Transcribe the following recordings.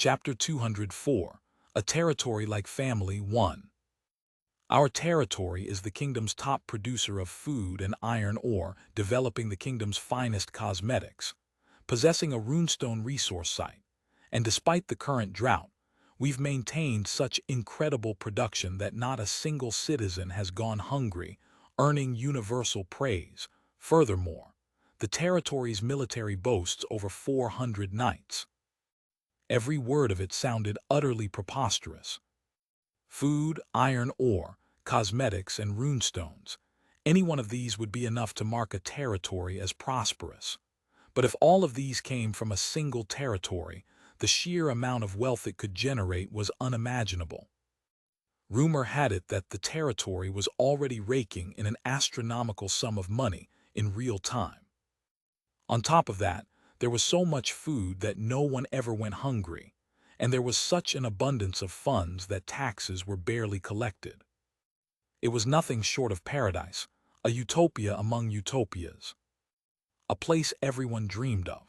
Chapter 204, A Territory Like Family 1. Our territory is the kingdom's top producer of food and iron ore, developing the kingdom's finest cosmetics, possessing a runestone resource site, and despite the current drought, we've maintained such incredible production that not a single citizen has gone hungry, earning universal praise. Furthermore, the territory's military boasts over 400 knights. Every word of it sounded utterly preposterous. Food, iron ore, cosmetics, and runestones. Any one of these would be enough to mark a territory as prosperous. But if all of these came from a single territory, the sheer amount of wealth it could generate was unimaginable. Rumor had it that the territory was already raking in an astronomical sum of money in real time. On top of that, there was so much food that no one ever went hungry, and there was such an abundance of funds that taxes were barely collected. It was nothing short of paradise, a utopia among utopias. A place everyone dreamed of.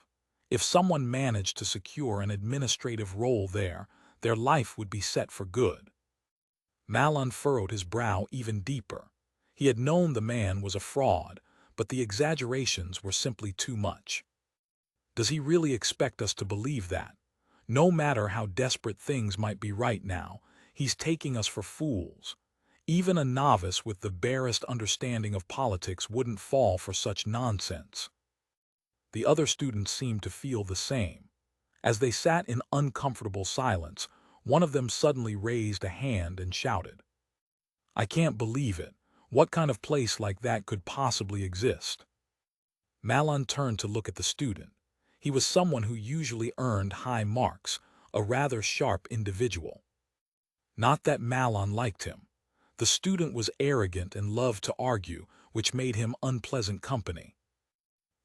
If someone managed to secure an administrative role there, their life would be set for good. Malon furrowed his brow even deeper. He had known the man was a fraud, but the exaggerations were simply too much. Does he really expect us to believe that? No matter how desperate things might be right now, he's taking us for fools. Even a novice with the barest understanding of politics wouldn't fall for such nonsense. The other students seemed to feel the same. As they sat in uncomfortable silence, one of them suddenly raised a hand and shouted, "I can't believe it. What kind of place like that could possibly exist?" Malon turned to look at the student. He was someone who usually earned high marks, a rather sharp individual. Not that Malon liked him. The student was arrogant and loved to argue, which made him unpleasant company.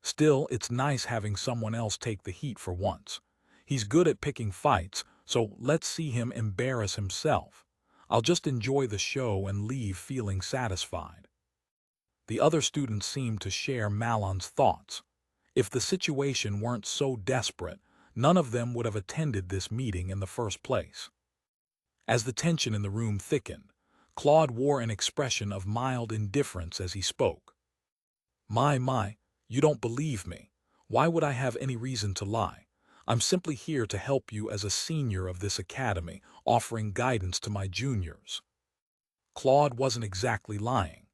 Still, it's nice having someone else take the heat for once. He's good at picking fights, so let's see him embarrass himself. I'll just enjoy the show and leave feeling satisfied. The other students seemed to share Malon's thoughts. If the situation weren't so desperate, none of them would have attended this meeting in the first place. As the tension in the room thickened, Claude wore an expression of mild indifference as he spoke. My, you don't believe me. Why would I have any reason to lie? I'm simply here to help you as a senior of this academy, offering guidance to my juniors." Claude wasn't exactly lying.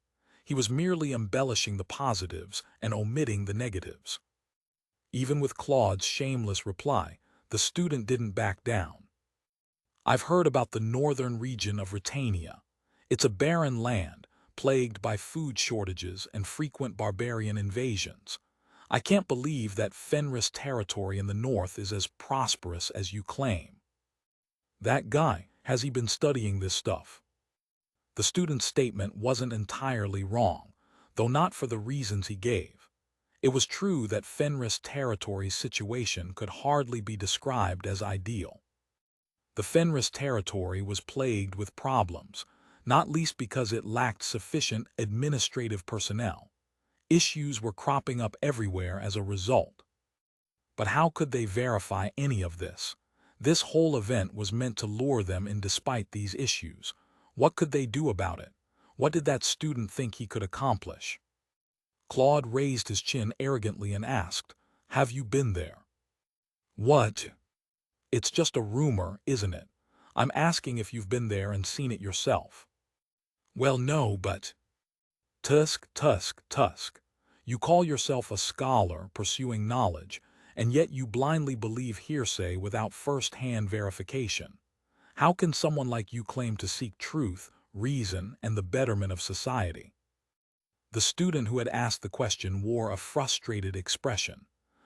He was merely embellishing the positives and omitting the negatives. Even with Claude's shameless reply, the student didn't back down. "I've heard about the northern region of Britannia. It's a barren land, plagued by food shortages and frequent barbarian invasions. I can't believe that Fenris territory in the north is as prosperous as you claim." "That guy, has he been studying this stuff?" The student's statement wasn't entirely wrong, though not for the reasons he gave. It was true that Fenris territory's situation could hardly be described as ideal. The Fenris territory was plagued with problems, not least because it lacked sufficient administrative personnel. Issues were cropping up everywhere as a result. But how could they verify any of this? This whole event was meant to lure them in despite these issues. What could they do about it? What did that student think he could accomplish? Claude raised his chin arrogantly and asked, "Have you been there?" "What? It's just a rumor, isn't it? I'm asking if you've been there and seen it yourself." "Well, no, but—" Tusk. You call yourself a scholar pursuing knowledge, and yet you blindly believe hearsay without first-hand verification. How can someone like you claim to seek truth, reason, and the betterment of society?" The student who had asked the question wore a frustrated expression.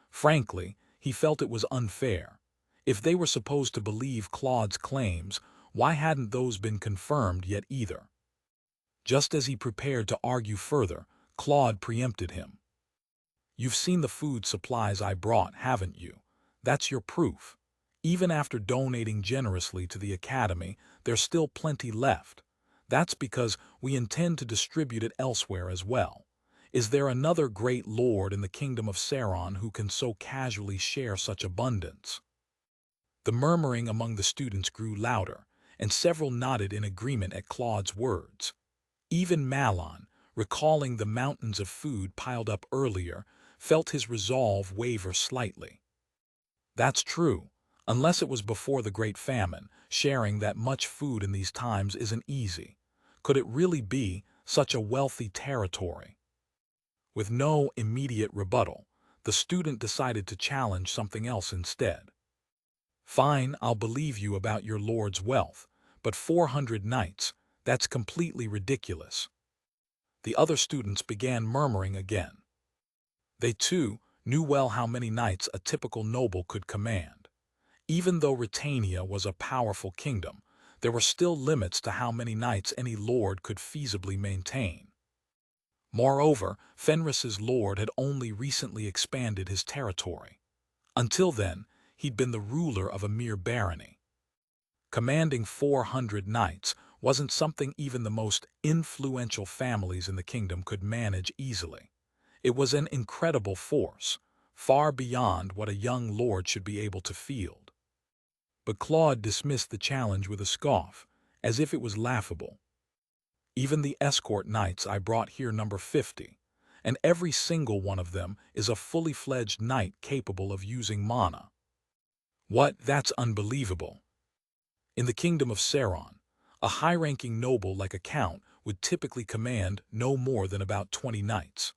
Frankly, he felt it was unfair. If they were supposed to believe Claude's claims, why hadn't those been confirmed yet either? Just as he prepared to argue further, Claude preempted him. "You've seen the food supplies I brought, haven't you? That's your proof. Even after donating generously to the academy, there's still plenty left. That's because we intend to distribute it elsewhere as well. Is there another great lord in the kingdom of Sauron who can so casually share such abundance?" The murmuring among the students grew louder, and several nodded in agreement at Claude's words. Even Malon, recalling the mountains of food piled up earlier, felt his resolve waver slightly. That's true. Unless it was before the Great Famine, sharing that much food in these times isn't easy. Could it really be such a wealthy territory? With no immediate rebuttal, the student decided to challenge something else instead. Fine, I'll believe you about your lord's wealth, but 400 knights, that's completely ridiculous. The other students began murmuring again. They, too, knew well how many knights a typical noble could command. Even though Britannia was a powerful kingdom, there were still limits to how many knights any lord could feasibly maintain. Moreover, Fenris's lord had only recently expanded his territory. Until then, he'd been the ruler of a mere barony. Commanding 400 knights wasn't something even the most influential families in the kingdom could manage easily. It was an incredible force, far beyond what a young lord should be able to field. But Claude dismissed the challenge with a scoff, as if it was laughable. Even the escort knights I brought here number 50, and every single one of them is a fully fledged knight capable of using mana. What? That's unbelievable. In the kingdom of Sauron, a high-ranking noble like a count would typically command no more than about 20 knights.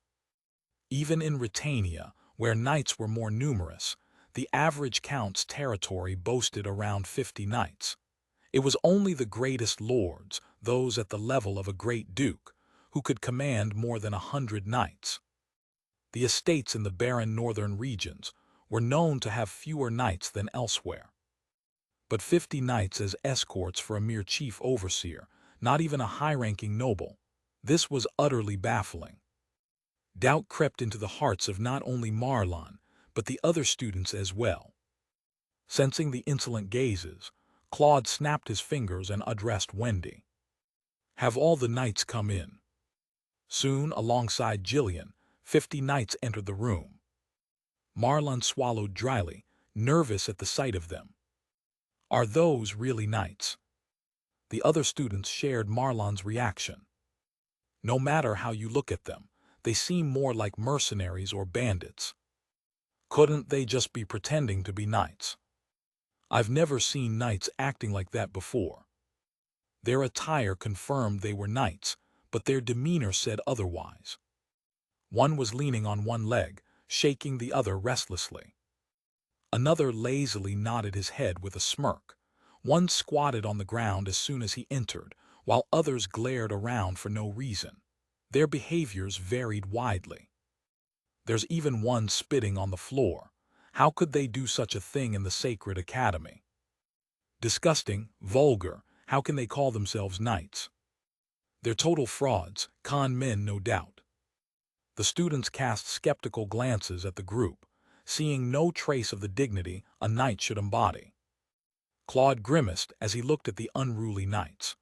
Even in Britannia, where knights were more numerous, the average count's territory boasted around 50 knights. It was only the greatest lords, those at the level of a great duke, who could command more than 100 knights. The estates in the barren northern regions were known to have fewer knights than elsewhere. But 50 knights as escorts for a mere chief overseer, not even a high-ranking noble, this was utterly baffling. Doubt crept into the hearts of not only Marlon, but the other students as well. Sensing the insolent gazes, Claude snapped his fingers and addressed Wendy. Have all the knights come in. Soon, alongside Jillian, 50 knights entered the room. Marlon swallowed dryly, nervous at the sight of them. Are those really knights? The other students shared Marlon's reaction. No matter how you look at them, they seem more like mercenaries or bandits. Couldn't they just be pretending to be knights? I've never seen knights acting like that before. Their attire confirmed they were knights, but their demeanor said otherwise. One was leaning on one leg, shaking the other restlessly. Another lazily nodded his head with a smirk. One squatted on the ground as soon as he entered, while others glared around for no reason. Their behaviors varied widely. There's even one spitting on the floor. How could they do such a thing in the sacred academy? Disgusting, vulgar, how can they call themselves knights? They're total frauds, con men no doubt. The students cast skeptical glances at the group, seeing no trace of the dignity a knight should embody. Claude grimaced as he looked at the unruly knights.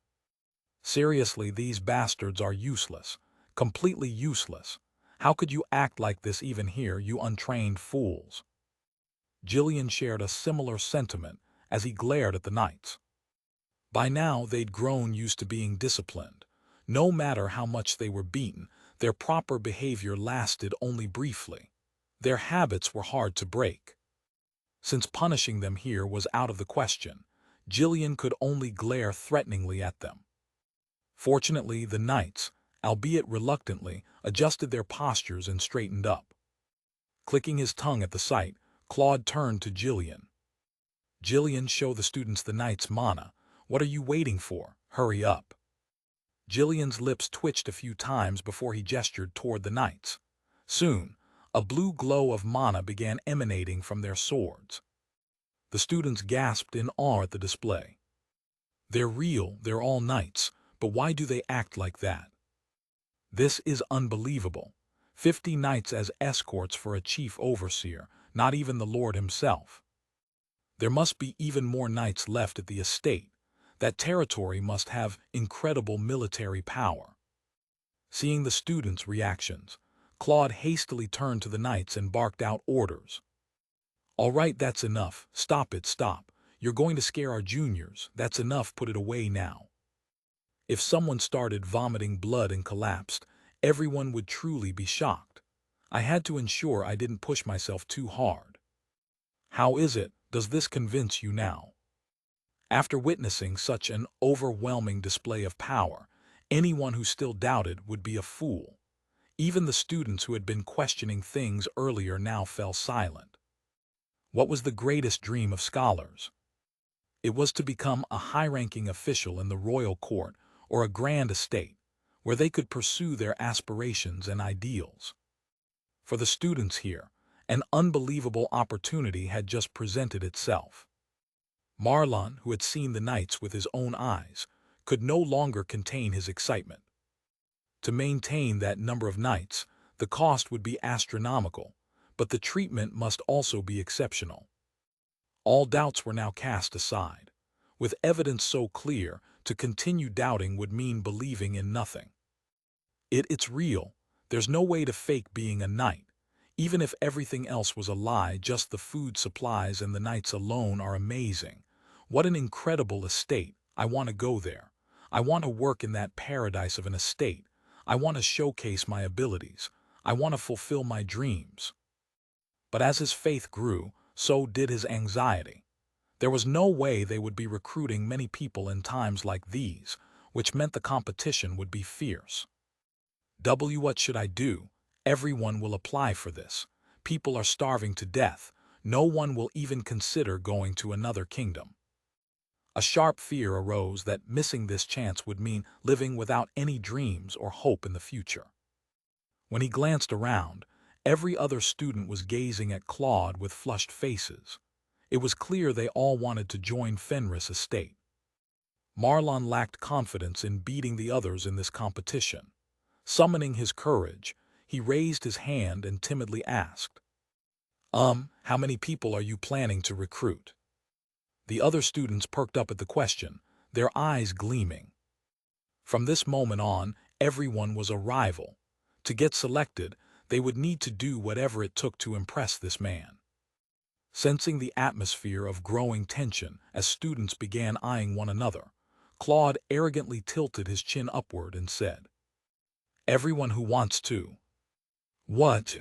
Seriously, these bastards are useless, completely useless. How could you act like this even here, you untrained fools? Jillian shared a similar sentiment as he glared at the knights. By now, they'd grown used to being disciplined. No matter how much they were beaten, their proper behavior lasted only briefly. Their habits were hard to break. Since punishing them here was out of the question, Jillian could only glare threateningly at them. Fortunately, the knights, albeit reluctantly, adjusted their postures and straightened up. Clicking his tongue at the sight, Claude turned to Jillian. Jillian, show the students the knight's mana. What are you waiting for? Hurry up. Jillian's lips twitched a few times before he gestured toward the knights. Soon, a blue glow of mana began emanating from their swords. The students gasped in awe at the display. They're real, they're all knights, but why do they act like that? This is unbelievable. 50 knights as escorts for a chief overseer, not even the Lord himself. There must be even more knights left at the estate. That territory must have incredible military power. Seeing the students' reactions, Claude hastily turned to the knights and barked out orders. All right, that's enough. Stop it, stop. You're going to scare our juniors. That's enough, put it away now. If someone started vomiting blood and collapsed, everyone would truly be shocked. I had to ensure I didn't push myself too hard. How is it? Does this convince you now? After witnessing such an overwhelming display of power, anyone who still doubted would be a fool. Even the students who had been questioning things earlier now fell silent. What was the greatest dream of scholars? It was to become a high-ranking official in the royal court or a grand estate, where they could pursue their aspirations and ideals. For the students here, an unbelievable opportunity had just presented itself. Marlon, who had seen the knights with his own eyes, could no longer contain his excitement. To maintain that number of knights, the cost would be astronomical, but the treatment must also be exceptional. All doubts were now cast aside. With evidence so clear, to continue doubting would mean believing in nothing. It's real. There's no way to fake being a knight. Even if everything else was a lie, just the food supplies and the knights alone are amazing. What an incredible estate. I want to go there. I want to work in that paradise of an estate. I want to showcase my abilities. I want to fulfill my dreams. But as his faith grew, so did his anxiety. There was no way they would be recruiting many people in times like these, which meant the competition would be fierce. What should I do? Everyone will apply for this. People are starving to death. No one will even consider going to another kingdom. A sharp fear arose that missing this chance would mean living without any dreams or hope in the future. When he glanced around, every other student was gazing at Claude with flushed faces. It was clear they all wanted to join Fenris' estate. Marlon lacked confidence in beating the others in this competition. Summoning his courage, he raised his hand and timidly asked, How many people are you planning to recruit?" The other students perked up at the question, their eyes gleaming. From this moment on, everyone was a rival. To get selected, they would need to do whatever it took to impress this man. Sensing the atmosphere of growing tension as students began eyeing one another, Claude arrogantly tilted his chin upward and said, "Everyone who wants to." "What?"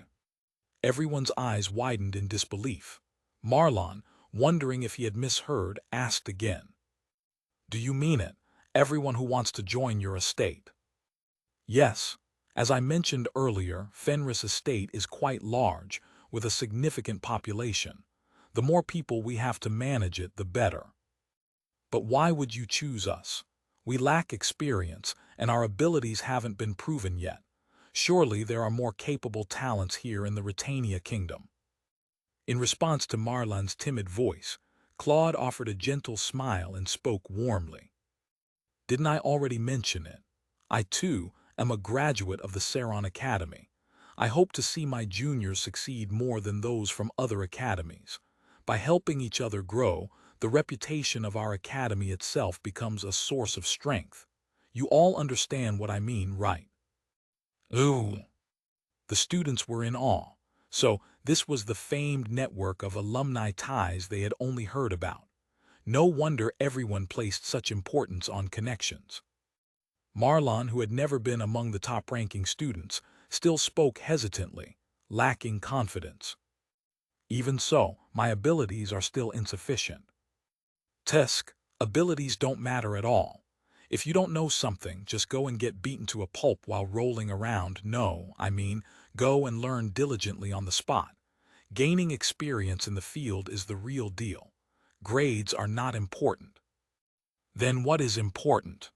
Everyone's eyes widened in disbelief. Marlon, wondering if he had misheard, asked again, "Do you mean it? Everyone who wants to join your estate?" "Yes. As I mentioned earlier, Fenris estate is quite large, with a significant population. The more people we have to manage it, the better." "But why would you choose us? We lack experience, and our abilities haven't been proven yet. Surely there are more capable talents here in the Retania Kingdom." In response to Marlon's timid voice, Claude offered a gentle smile and spoke warmly. "Didn't I already mention it? I, too, am a graduate of the Saron Academy. I hope to see my juniors succeed more than those from other academies. By helping each other grow, the reputation of our academy itself becomes a source of strength. You all understand what I mean, right?" "Ooh." The students were in awe. So, this was the famed network of alumni ties they had only heard about. No wonder everyone placed such importance on connections. Marlon, who had never been among the top-ranking students, still spoke hesitantly, lacking confidence. "Even so, my abilities are still insufficient." "Tesk, abilities don't matter at all. If you don't know something, just go and get beaten to a pulp while rolling around. No, I mean, go and learn diligently on the spot. Gaining experience in the field is the real deal. Grades are not important." "Then what is important?"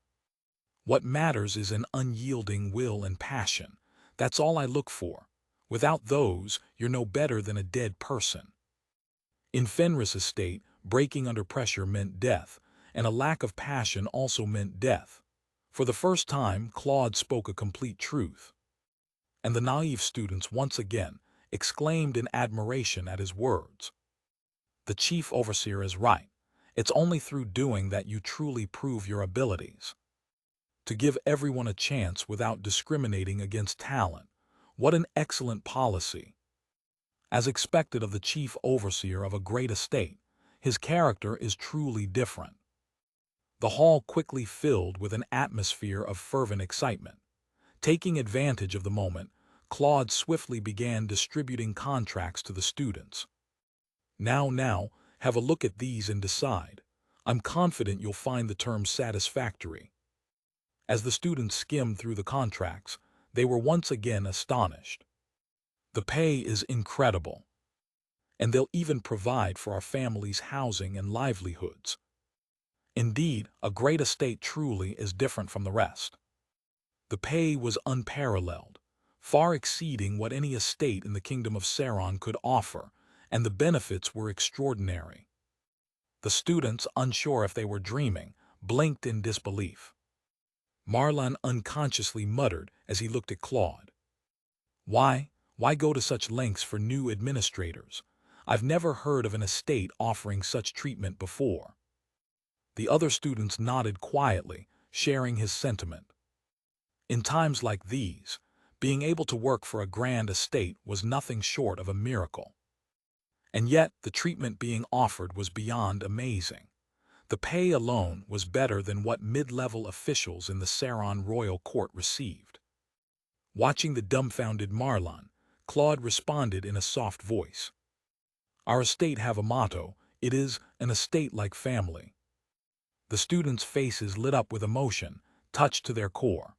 "What matters is an unyielding will and passion. That's all I look for. Without those, you're no better than a dead person." In Fenris' estate, breaking under pressure meant death, and a lack of passion also meant death. For the first time, Claude spoke a complete truth. And the naive students once again exclaimed in admiration at his words. The chief overseer is right. It's only through doing that you truly prove your abilities. To give everyone a chance without discriminating against talent. What an excellent policy. As expected of the chief overseer of a great estate, His character is truly different. The hall quickly filled with an atmosphere of fervent excitement. Taking advantage of the moment, Claude swiftly began distributing contracts to the students. Now, have a look at these and decide. I'm confident you'll find the terms satisfactory. As the students skimmed through the contracts, they were once again astonished. The pay is incredible, and they'll even provide for our family's housing and livelihoods. Indeed, a great estate truly is different from the rest. The pay was unparalleled, far exceeding what any estate in the kingdom of Saron could offer, and the benefits were extraordinary. The students, unsure if they were dreaming, blinked in disbelief. Marlon unconsciously muttered as he looked at Claude. Why go to such lengths for new administrators? I've never heard of an estate offering such treatment before. The other students nodded quietly, sharing his sentiment. In times like these, being able to work for a grand estate was nothing short of a miracle. And yet, the treatment being offered was beyond amazing. The pay alone was better than what mid-level officials in the Saron royal court received. Watching the dumbfounded Marlon, Claude responded in a soft voice. Our estate have a motto. It is an estate like family. The students' faces lit up with emotion, touched to their core.